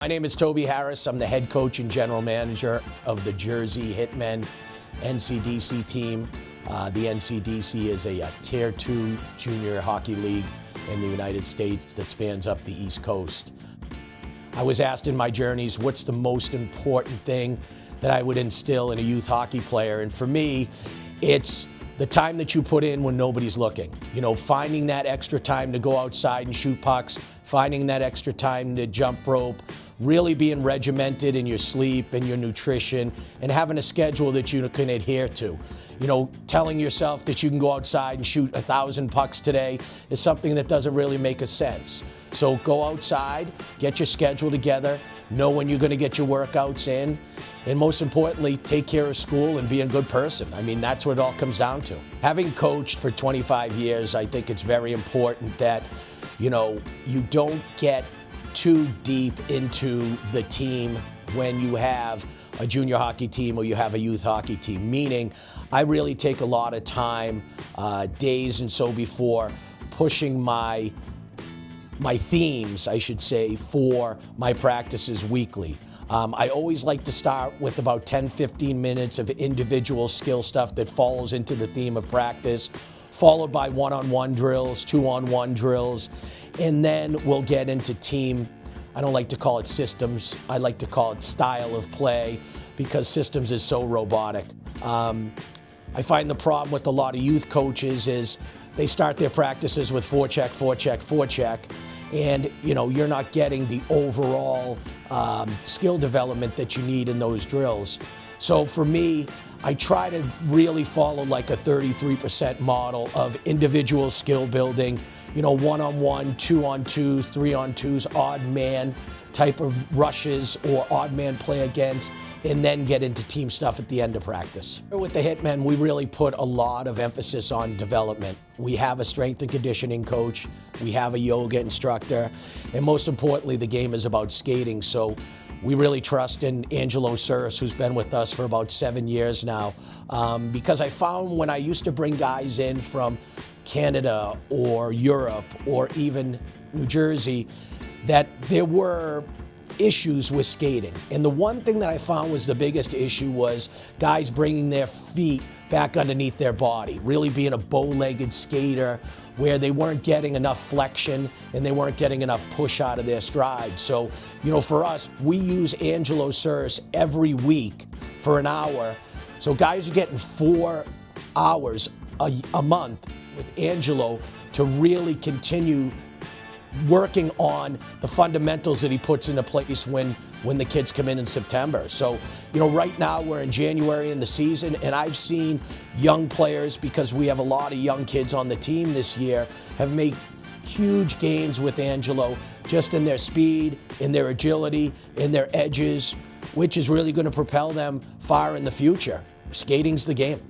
My name is Toby Harris. I'm the head coach and general manager of the Jersey Hitmen NCDC team. The NCDC is a Tier 2 junior hockey league in the United States that spans up the East Coast. I was asked in my journeys, what's the most important thing that I would instill in a youth hockey player? And for me, it's the time that you put in when nobody's looking. You know, finding that extra time to go outside and shoot pucks, finding that extra time to jump rope, really being regimented in your sleep and your nutrition, and having a schedule that you can adhere to. You know, telling yourself that you can go outside and shoot 1,000 pucks today is something that doesn't really make a sense. So go outside, get your schedule together, know when you're going to get your workouts in, and most importantly, take care of school and be a good person. I mean, that's what it all comes down to. Having coached for 25 years, I think it's very important that, you know, you don't get too deep into the team when you have a junior hockey team or you have a youth hockey team. Meaning, I really take a lot of time, days and so before, pushing my themes, I should say, for my practices weekly. I always like to start with about 10-15 minutes of individual skill stuff that follows into the theme of practice, followed by one-on-one drills, two-on-one drills, and then we'll get into team. I don't like to call it systems. I like to call it style of play because systems is so robotic. I find the problem with a lot of youth coaches is they start their practices with forecheck, forecheck, forecheck, and you know, you're not getting the overall skill development that you need in those drills. So for me, I try to really follow like a 33% model of individual skill building, you know, one-on-one, two-on-twos, three-on-twos, odd man type of rushes or odd man play against, and then get into team stuff at the end of practice. With the Hitmen, we really put a lot of emphasis on development. We have a strength and conditioning coach, we have a yoga instructor, and most importantly, the game is about skating. So we really trust in Angelo Suris, who's been with us for about 7 years now, because I found when I used to bring guys in from Canada or Europe or even New Jersey, that there were issues with skating. And the one thing that I found was the biggest issue was guys bringing their feet back underneath their body, really being a bow-legged skater where they weren't getting enough flexion and they weren't getting enough push out of their stride. So, you know, for us, we use Angelo Suris every week for an hour. So guys are getting 4 hours a month with Angelo to really continue working on the fundamentals that he puts into place when the kids come in September. So, you know, right now we're in January in the season, and I've seen young players, because we have a lot of young kids on the team this year, have made huge gains with Angelo, just in their speed, in their agility, in their edges, which is really going to propel them far in the future. Skating's the game.